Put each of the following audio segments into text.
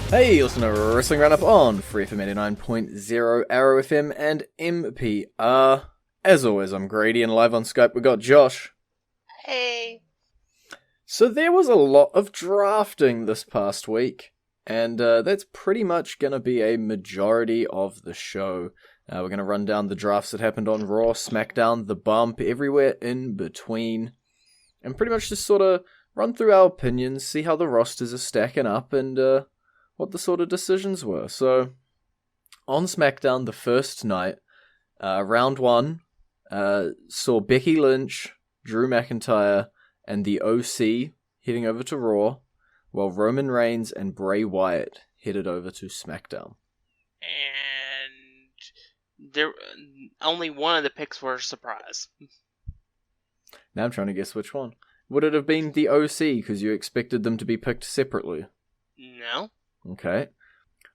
Hey, listen to Wrestling Roundup on FreeFM 89.0, ArrowFM, and MPR. As always, I'm Grady, and live on Skype we got Josh. Hey. So there was a lot of drafting this past week, and that's pretty much going to be a majority of the show. We're going to run down the drafts that happened on Raw, SmackDown, The Bump, everywhere in between, and pretty much just sort of run through our opinions, see how the rosters are stacking up, and what the sort of decisions were. So, on SmackDown, the first night, round one, saw Becky Lynch, Drew McIntyre, and the OC heading over to Raw, while Roman Reigns and Bray Wyatt headed over to SmackDown. And there, only one of the picks were a surprise. Now I'm trying to guess which one. Would it have been the OC because you expected them to be picked separately? No. Okay.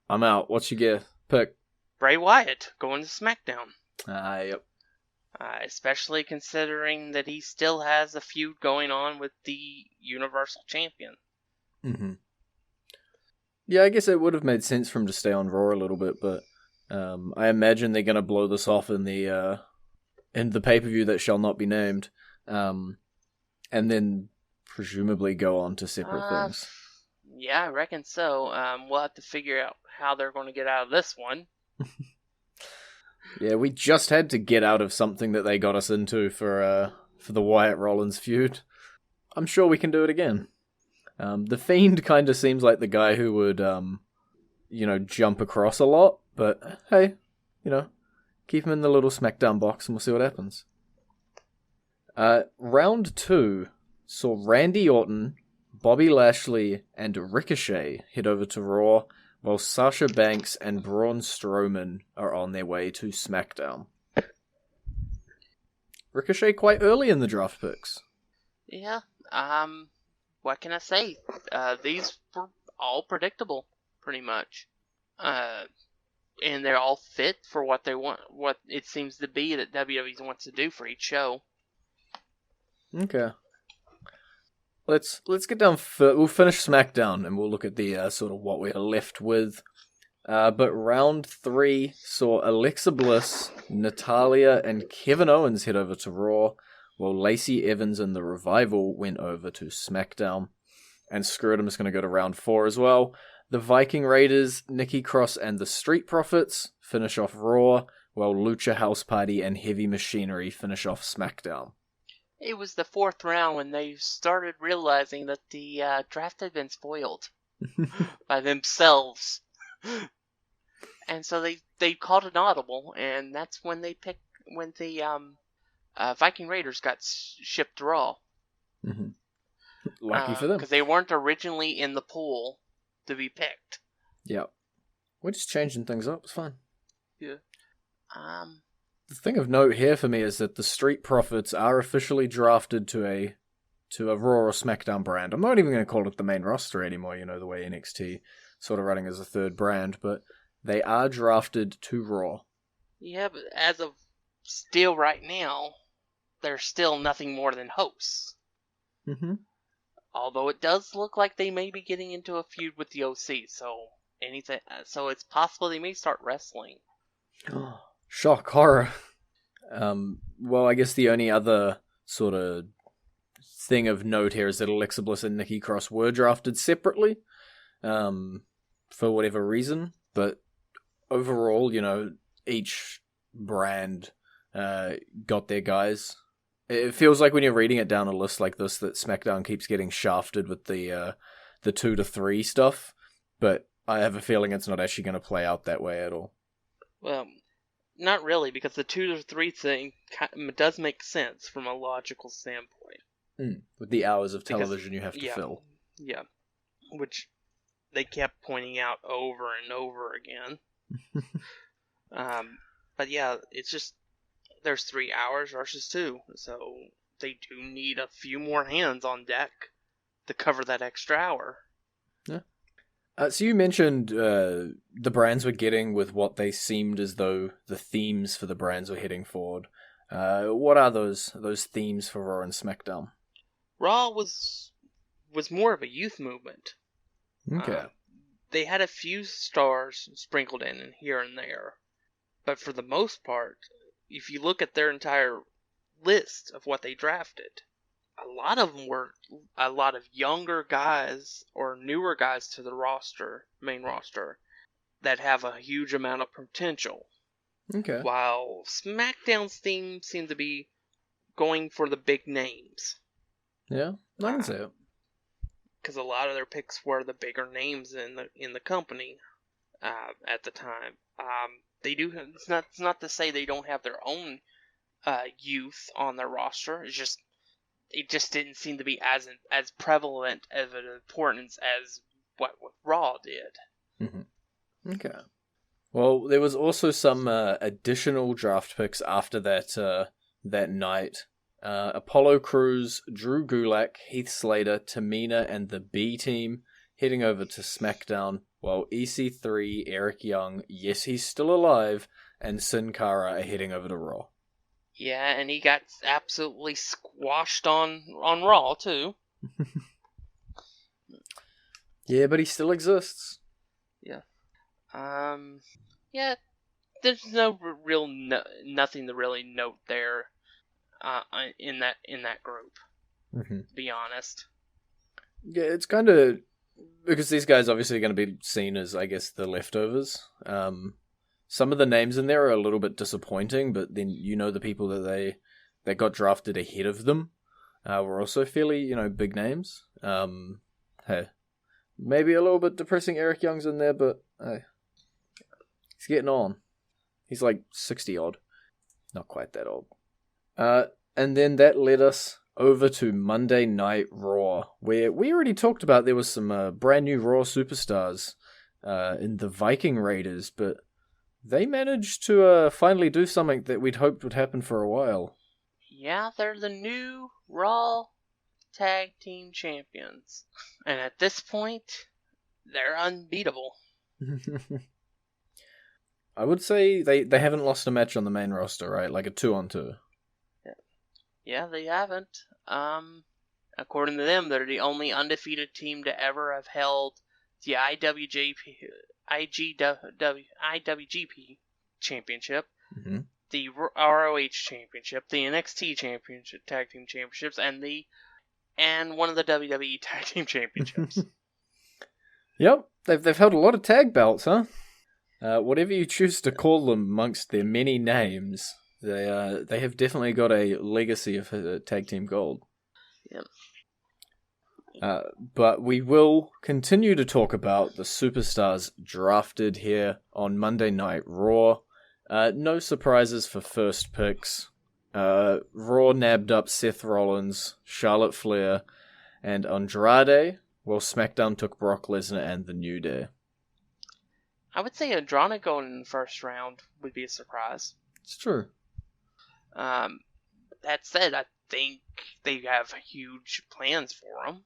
I'm out. What's your pick? Bray Wyatt going to SmackDown. Yep. Especially considering that he still has a feud going on with the Universal Champion. Mm-hmm. Yeah, I guess it would have made sense for him to stay on Raw a little bit, but I imagine they're going to blow this off in the pay-per-view that shall not be named, and then presumably go on to separate things. Yeah, I reckon so. We'll have to figure out how they're going to get out of this one. Yeah, we just had to get out of something that they got us into for the Wyatt Rollins feud. I'm sure we can do it again. The Fiend kind of seems like the guy who would, jump across a lot, but hey, keep him in the little SmackDown box and we'll see what happens. Round 2 saw Randy Orton, Bobby Lashley, and Ricochet head over to Raw, while Sasha Banks and Braun Strowman are on their way to SmackDown. Ricochet quite early in the draft picks. Yeah, what can I say? These were all predictable, pretty much. And they're all fit for what they want, what it seems to be that WWE wants to do for each show. Okay. Let's get down. We'll finish SmackDown and we'll look at the sort of what we're left with. But round 3 saw Alexa Bliss, Natalya, and Kevin Owens head over to Raw, while Lacey Evans and the Revival went over to SmackDown. And screw it, I'm just going to go to round 4 as well. The Viking Raiders, Nikki Cross, and the Street Profits finish off Raw, while Lucha House Party and Heavy Machinery finish off SmackDown. It was the 4th round when they started realizing that the draft had been spoiled by themselves. And so they called an audible, and that's when the Viking Raiders got shipped to Raw. Mm-hmm. Lucky for them. Because they weren't originally in the pool to be picked. Yeah. We're just changing things up, it's fine. Yeah. The thing of note here for me is that the Street Profits are officially drafted to a Raw or SmackDown brand. I'm not even going to call it the main roster anymore, the way NXT sort of running as a third brand, but they are drafted to Raw. Yeah, but as of still right now, they're still nothing more than hosts. Mm-hmm. Although it does look like they may be getting into a feud with the OC, so it's possible they may start wrestling. Shock, horror. Well, I guess the only other sort of thing of note here is that Alexa Bliss and Nikki Cross were drafted separately, for whatever reason, but overall, each brand got their guys. It feels like when you're reading it down a list like this that SmackDown keeps getting shafted with the 2 to 3 stuff, but I have a feeling it's not actually going to play out that way at all. Well, not really, because the 2 to 3 thing does make sense from a logical standpoint. With the hours of television you have to fill. Yeah, which they kept pointing out over and over again. But yeah, it's just, there's 3 hours versus 2, so they do need a few more hands on deck to cover that extra hour. Yeah. So you mentioned the brands were getting with what they seemed as though the themes for the brands were heading forward. What are those themes for Raw and SmackDown? Raw was more of a youth movement. Okay. they had a few stars sprinkled in here and there, but for the most part, if you look at their entire list of what they drafted, a lot of them were a lot of younger guys or newer guys to the main roster, that have a huge amount of potential. Okay. While SmackDown's theme seemed to be going for the big names. Yeah, I can see it. Because a lot of their picks were the bigger names in the company at the time. They do. It's not to say they don't have their own youth on their roster. It just didn't seem to be as prevalent of an importance as what Raw did. Mm-hmm. Okay. Well, there was also some additional draft picks after that night. Apollo Crews, Drew Gulak, Heath Slater, Tamina, and the B Team heading over to SmackDown, while EC3, Eric Young, yes, he's still alive, and Sin Cara are heading over to Raw. Yeah, and he got absolutely squashed on Raw, too. Yeah, but he still exists. Yeah. Yeah, there's nothing to really note there in that group, to be honest. Yeah, it's kind of... because these guys obviously are going to be seen as, I guess, the leftovers. Some of the names in there are a little bit disappointing, but then the people that got drafted ahead of them were also fairly, big names. Hey, maybe a little bit depressing Eric Young's in there, but hey, he's getting on. He's like 60 odd. Not quite that old. And then that led us over to Monday Night Raw, where we already talked about there was some brand new Raw superstars in the Viking Raiders, but they managed to finally do something that we'd hoped would happen for a while. Yeah, they're the new Raw Tag Team Champions. And at this point, they're unbeatable. I would say they haven't lost a match on the main roster, right? Like a 2-on-2. Yeah, they haven't. According to them, they're the only undefeated team to ever have held the IWGP Championship, the ROH Championship, the NXT Championship, Tag Team Championships, and one of the WWE Tag Team Championships. Yep, they've held a lot of tag belts, huh? Whatever you choose to call them amongst their many names, they have definitely got a legacy of tag team gold. Yep. But we will continue to talk about the superstars drafted here on Monday Night Raw. No surprises for first picks. Raw nabbed up Seth Rollins, Charlotte Flair, and Andrade, while SmackDown took Brock Lesnar and The New Day. I would say Andrade going in the first round would be a surprise. It's true. That said, I think they have huge plans for him.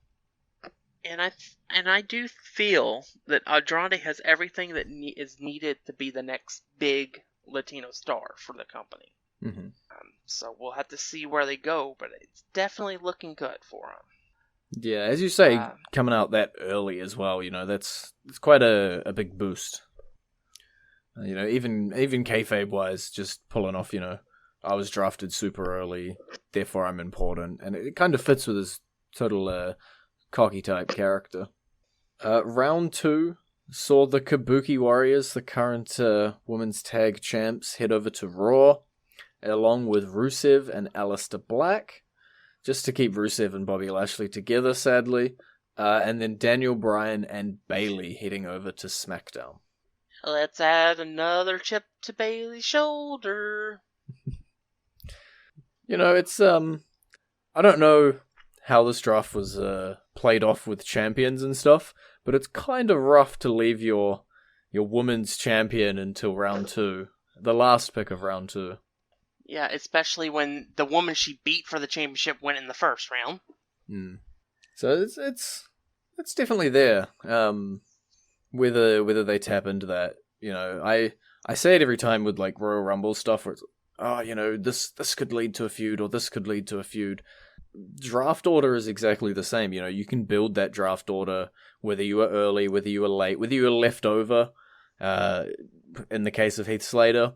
And I do feel that Andrade has everything that is needed to be the next big Latino star for the company. Mm-hmm. So we'll have to see where they go, but it's definitely looking good for him. Yeah, as you say, coming out that early as well, it's quite a big boost. Even kayfabe wise, just pulling off, I was drafted super early, therefore I'm important, and it kind of fits with his total cocky type character. Round 2 saw the Kabuki Warriors, the current women's tag champs, head over to Raw, along with Rusev and Aleister Black, just to keep Rusev and Bobby Lashley together, sadly, and then Daniel Bryan and Bayley heading over to SmackDown. Let's add another chip to Bayley's shoulder. It's I don't know how this draft was played off with champions and stuff, but it's kind of rough to leave your women's champion until round 2, the last pick of round 2. Yeah, especially when the woman she beat for the championship went in the first round. So it's definitely there. Whether they tap into that, I say it every time with like Royal Rumble stuff where it's, this could lead to a feud or this could lead to a feud. draft order is exactly the same. You know, you can build that draft order whether you were early, whether you were late, whether you were left over, in the case of Heath Slater,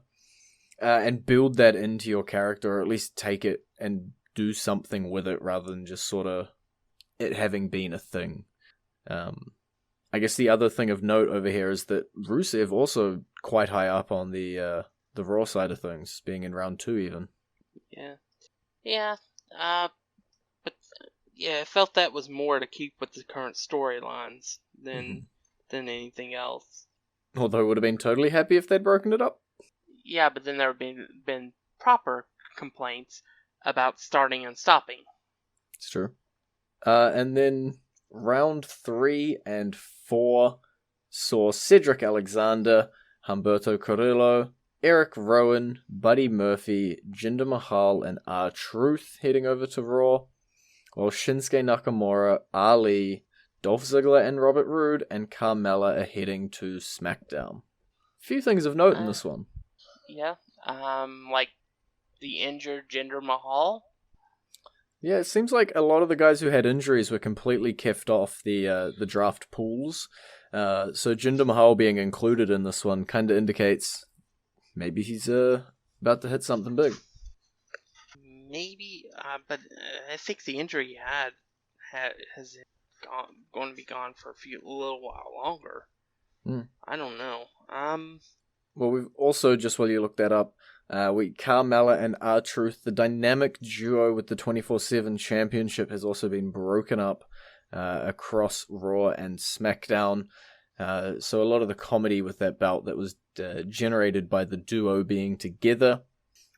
and build that into your character, or at least take it and do something with it rather than just sort of it having been a thing. I guess the other thing of note over here is that Rusev also quite high up on the Raw side of things, being in round 2 even. Yeah. But yeah, I felt that was more to keep with the current storylines than anything else. Although I would have been totally happy if they'd broken it up. Yeah, but then there have been proper complaints about starting and stopping. It's true. And then round 3 and 4 saw Cedric Alexander, Humberto Carrillo, Eric Rowan, Buddy Murphy, Jinder Mahal, and R-Truth heading over to Raw, while Shinsuke Nakamura, Ali, Dolph Ziggler, and Robert Roode, and Carmella are heading to SmackDown. A few things of note in this one. Yeah, like the injured Jinder Mahal. Yeah, it seems like a lot of the guys who had injuries were completely kept off the draft pools. So Jinder Mahal being included in this one kind of indicates maybe he's about to hit something big. Maybe, but I think the injury he has going to be gone for a little while longer. I don't know. Well, we've also, just while you look that up, Carmella and R-Truth, the dynamic duo with the 24/7 championship, has also been broken up across Raw and SmackDown. So a lot of the comedy with that belt that was generated by the duo being together.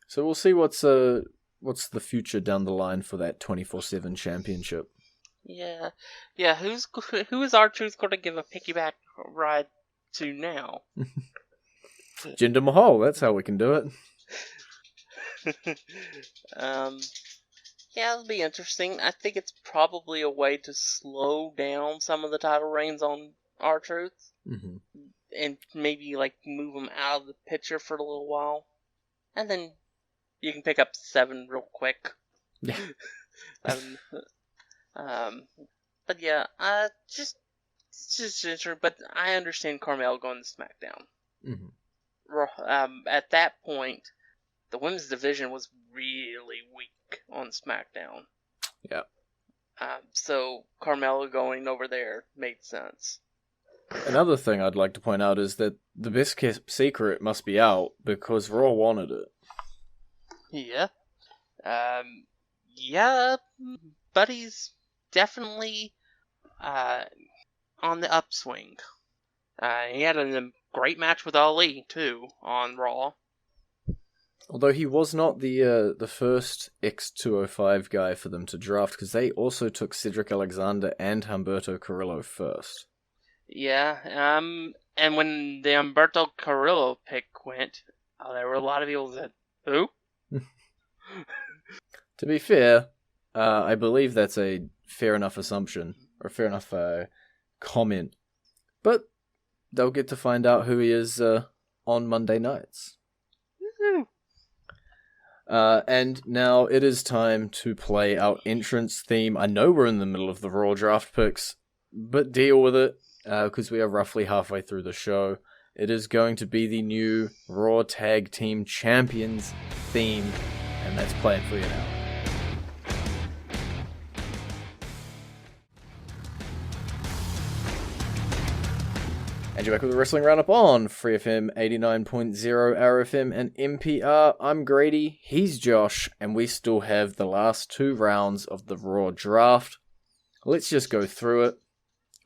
So we'll see what's the future down the line for that 24/7 championship. Yeah. Who is R-Truth going to give a piggyback ride to now? Jinder Mahal, that's how we can do it. Yeah, it'll be interesting. I think it's probably a way to slow down some of the title reigns on R-Truth. And maybe, like, move him out of the picture for a little while. And then you can pick up 7 real quick. Yeah. But yeah, it's just interesting. But I understand Carmel going to SmackDown. At that point, the women's division was really weak on SmackDown. Yeah. So Carmella going over there made sense. Another thing I'd like to point out is that the best kept secret must be out because Raw wanted it. Yeah. Yeah, Buddy's definitely on the upswing. He had a great match with Ali, too, on Raw. Although he was not the first X205 guy for them to draft, because they also took Cedric Alexander and Humberto Carrillo first. Yeah, and when the Humberto Carrillo pick went, there were a lot of people that said, who? To be fair, I believe that's a fair enough assumption, or fair enough comment. But they'll get to find out who he is on Monday nights. And now it is time to play our entrance theme. I know we're in the middle of the Raw draft picks, but deal with it, because we are roughly halfway through the show. It is going to be the new Raw Tag Team Champions theme, and let's play it for you now. And you're back with the Wrestling Roundup on FreeFM 89.0, ArrowFM, and MPR. I'm Grady, he's Josh, and we still have the last 2 rounds of the Raw draft. Let's just go through it.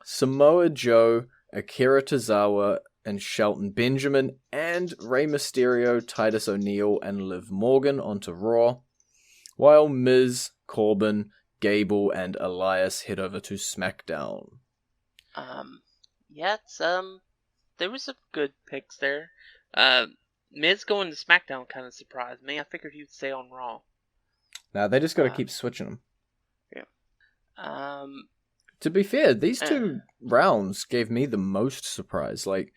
Samoa Joe, Akira Tozawa, and Shelton Benjamin, and Rey Mysterio, Titus O'Neil, and Liv Morgan onto Raw, while Miz, Corbin, Gable, and Elias head over to SmackDown. Yeah, there was some good picks there. Miz going to SmackDown kind of surprised me. I figured he would stay on Raw. Now they just got to keep switching them. Yeah. To be fair, these 2 rounds gave me the most surprise. Like,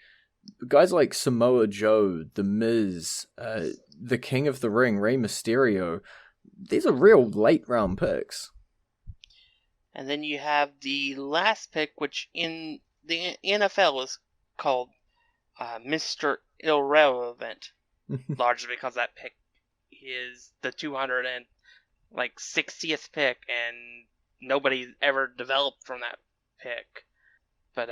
guys like Samoa Joe, The Miz, the King of the Ring, Rey Mysterio, these are real late round picks. And then you have the last pick, which in the NFL is called Mr. Irrelevant, largely because that pick is the 260th pick, and nobody ever developed from that pick. But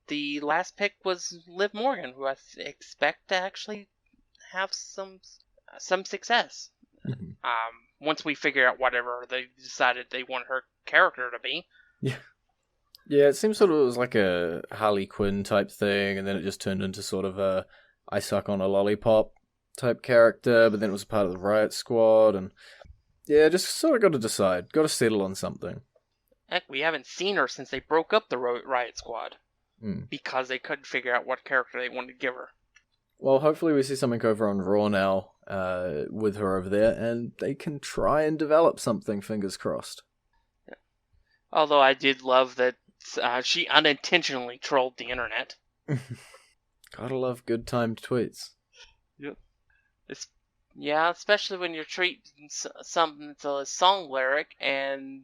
the last pick was Liv Morgan, who I expect to actually have some success. Once we figure out whatever they decided they want her character to be. Yeah. Yeah, it seems sort of it was like a Harley Quinn type thing, and then it just turned into sort of a I suck on a lollipop type character, but then it was part of the Riot Squad, and yeah, just sort of got to decide. Got to settle on something. Heck, we haven't seen her since they broke up the Riot Squad. Because they couldn't figure out what character they wanted to give her. Well, hopefully we see something over on Raw now with her over there, and they can try and develop something, fingers crossed. Yeah. Although I did love that she unintentionally trolled the internet. Gotta love good timed tweets. Yep. Yeah, especially when you're treating something to a song lyric and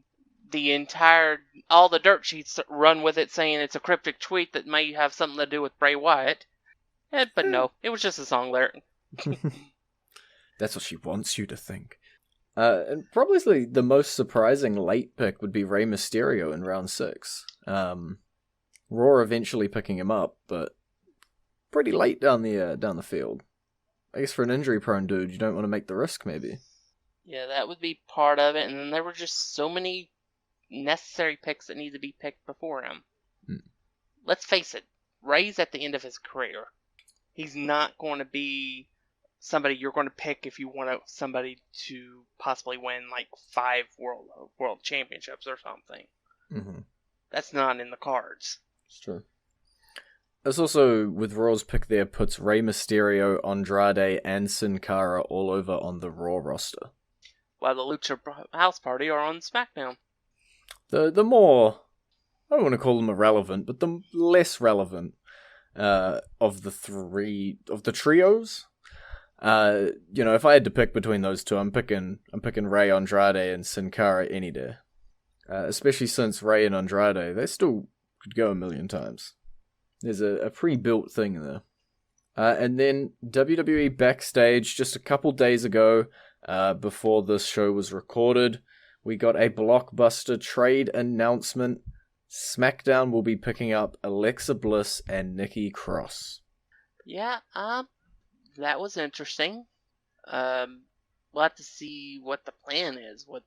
all the dirt sheets run with it saying it's a cryptic tweet that may have something to do with Bray Wyatt. But no, it was just a song lyric. That's what she wants you to think. And probably the most surprising late pick would be Rey Mysterio in round 6. Raw eventually picking him up, but pretty late down the field. I guess for an injury-prone dude, you don't want to make the risk, maybe. Yeah, that would be part of it, and then there were just so many necessary picks that need to be picked before him. Let's face it, Ray's at the end of his career. He's not going to be somebody you're going to pick if you want somebody to possibly win like 5 world championships or something. Mm-hmm. That's not in the cards. It's true. This also, with Raw's pick there, puts Rey Mysterio, Andrade, and Sin Cara all over on the Raw roster. While the Lucha House Party are on SmackDown. The more, I don't want to call them irrelevant, but the less relevant of the trios. If I had to pick between those two, I'm picking Rey, Andrade, and Sin Cara any day. Especially since Rey and Andrade, they still could go a million times. There's a pre-built thing there. And then WWE Backstage, just a couple days ago, before this show was recorded, we got a blockbuster trade announcement. SmackDown will be picking up Alexa Bliss and Nikki Cross. Yeah, that was interesting. We'll have to see what the plan is with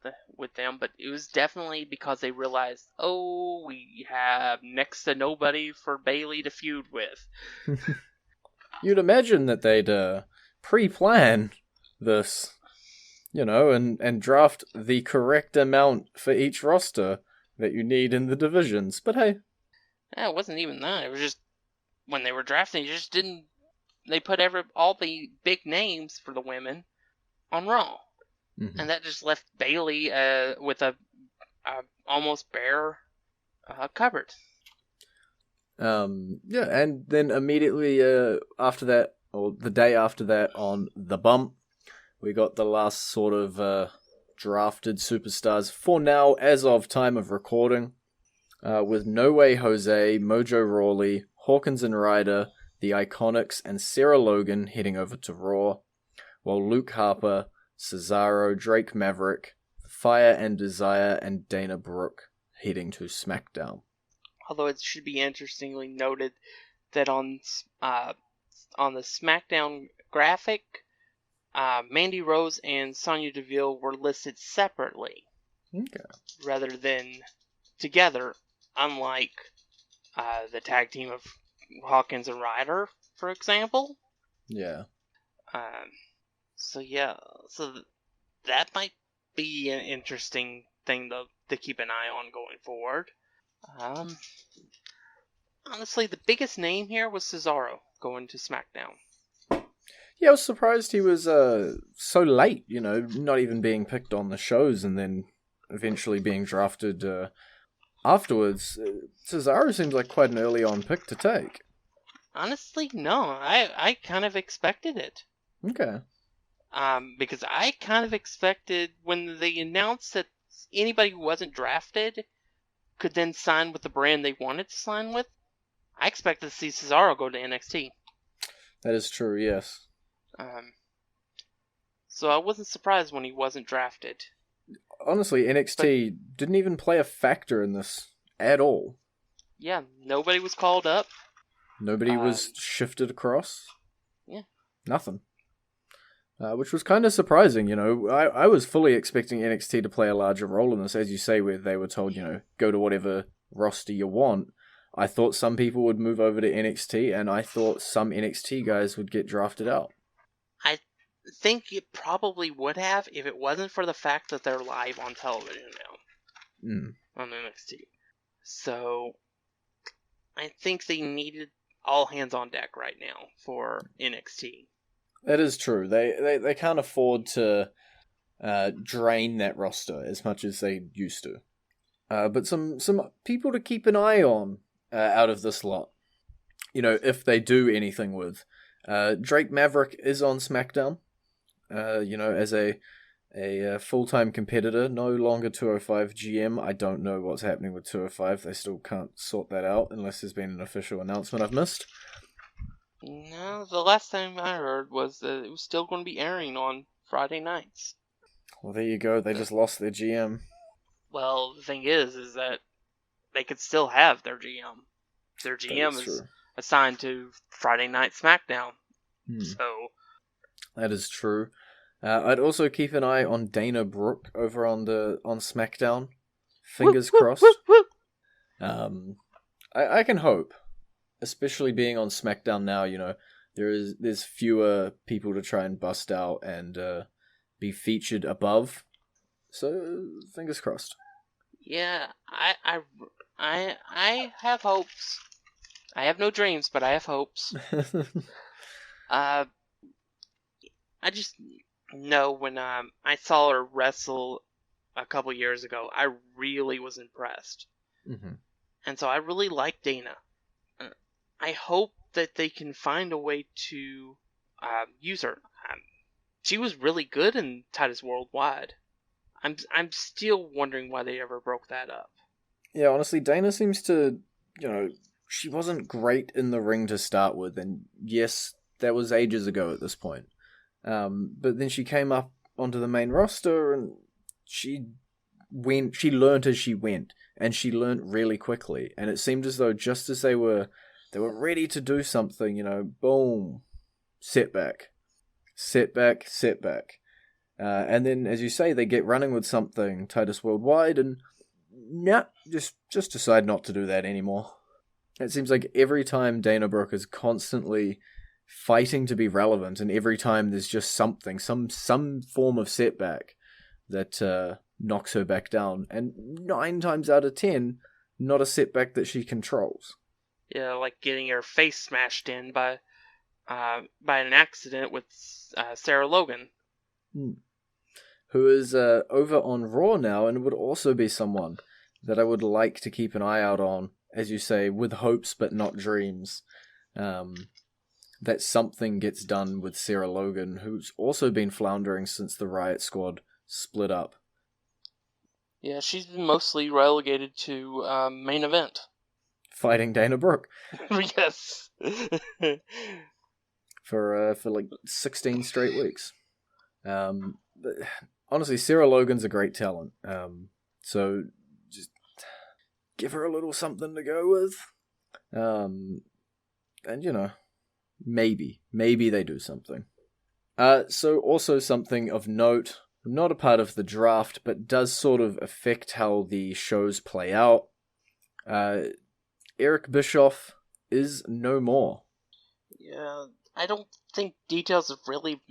them, but it was definitely because they realized, we have next to nobody for Bayley to feud with. You'd imagine that they'd pre-plan this, and draft the correct amount for each roster that you need in the divisions. But hey. Yeah, it wasn't even that. It was just, when they were drafting, they put all the big names for the women on Raw. Mm-hmm. And that just left Bayley with a almost bare cupboard. And then immediately after that, or the day after that, on The Bump, we got the last sort of drafted superstars for now, as of time of recording, with No Way Jose, Mojo Rawley, Hawkins and Ryder, the Iconics, and Sarah Logan heading over to Raw, while Luke Harper, Cesaro, Drake Maverick, Fire and Desire, and Dana Brooke heading to SmackDown. Although it should be interestingly noted that on the SmackDown graphic, Mandy Rose and Sonya Deville were listed separately, rather than together, unlike the tag team of Hawkins and Ryder, for example. Yeah. So that might be an interesting thing to keep an eye on going forward. Honestly, the biggest name here was Cesaro going to SmackDown. Yeah, I was surprised he was so late, not even being picked on the shows and then eventually being drafted afterwards. Cesaro seems like quite an early on pick to take. Honestly, no. I kind of expected it. Okay. Because I kind of expected when they announced that anybody who wasn't drafted could then sign with the brand they wanted to sign with. I expected to see Cesaro go to NXT. That is true, yes. So I wasn't surprised when he wasn't drafted. Honestly, NXT didn't even play a factor in this at all. Yeah, nobody was called up. Nobody was shifted across. Yeah. Nothing. Which was kind of surprising, you know. I was fully expecting NXT to play a larger role in this, as you say, where they were told, you know, go to whatever roster you want. I thought some people would move over to NXT, and I thought some NXT guys would get drafted out. I think it probably would have if it wasn't for the fact that they're live on television now. On NXT. So, I think they needed all hands on deck right now for NXT. That is true. They can't afford to drain that roster as much as they used to. But some people to keep an eye on out of this lot. You know, if they do anything with. Drake Maverick is on SmackDown. You know, as a full-time competitor, no longer 205 GM. I don't know what's happening with 205. They still can't sort that out unless there's been an official announcement I've missed. No, the last time I heard was that it was still going to be airing on Friday nights. Well, there you go. They just lost their GM. Well, the thing is that they could still have their GM. Their GM is assigned to Friday Night SmackDown. So that is true. I'd also keep an eye on Dana Brooke over on SmackDown. Fingers crossed. I can hope. Especially being on SmackDown now, you know, there's fewer people to try and bust out and be featured above. So fingers crossed. Yeah, I have hopes. I have no dreams, but I have hopes. I just know when I saw her wrestle a couple years ago, I really was impressed. And so I really like Dana. I hope that they can find a way to use her. She was really good in Titus Worldwide. I'm still wondering why they ever broke that up. Yeah, honestly, Dana seems to, you know, she wasn't great in the ring to start with, and yes, that was ages ago at this point. But then she came up onto the main roster, and she learned as she went, and she learned really quickly. And it seemed as though just as they were ready to do something, you know, boom, setback. And then, as you say, they get running with something, Titus Worldwide, and just decide not to do that anymore. It seems like every time Dana Brooke is constantly fighting to be relevant, and every time there's just something, some form of setback that knocks her back down, and 9 times out of 10, not a setback that she controls. Yeah, like getting her face smashed in by an accident with Sarah Logan. Who is over on Raw now, and would also be someone that I would like to keep an eye out on, as you say, with hopes but not dreams. That something gets done with Sarah Logan, who's also been floundering since the Riot Squad split up. Yeah, she's been mostly relegated to main event. Fighting Dana Brooke. Yes. for like 16 straight weeks. But honestly, Sarah Logan's a great talent. So just give her a little something to go with. And you know, maybe they do something. So also something of note, not a part of the draft, but does sort of affect how the shows play out. Eric Bischoff is no more. Yeah, I don't think details have really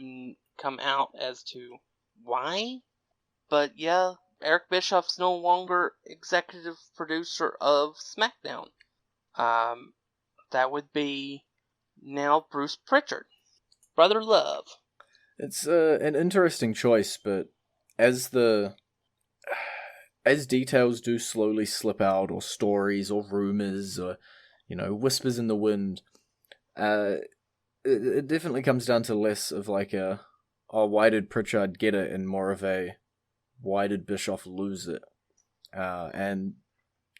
come out as to why, but yeah, Eric Bischoff's no longer executive producer of SmackDown. That would be now Bruce Pritchard, Brother Love. It's an interesting choice, but as details do slowly slip out, or stories, or rumors, or, you know, whispers in the wind, it definitely comes down to less of like why did Pritchard get it, and more of a, why did Bischoff lose it? And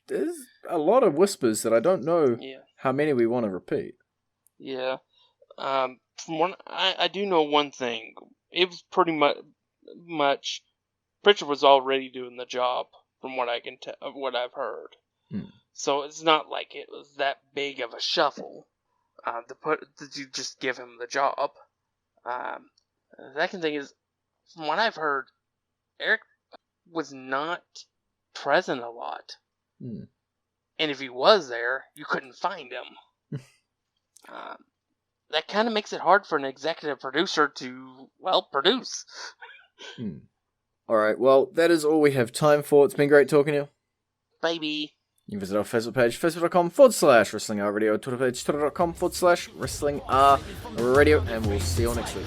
there's a lot of whispers that I don't know how many we want to repeat. Yeah. From one, I do know one thing. It was pretty much Pritchard was already doing the job, from what I can tell, what I've heard. So it's not like it was that big of a shuffle to just give him the job. The second thing is, from what I've heard, Eric was not present a lot. And if he was there, you couldn't find him. That kind of makes it hard for an executive producer to, produce. Alright, well, that is all we have time for. It's been great talking to you. Baby. You can visit our Facebook page, facebook.com/WrestlingRadio, Twitter page, twitter.com/WrestlingRadio, and we'll see you all next week.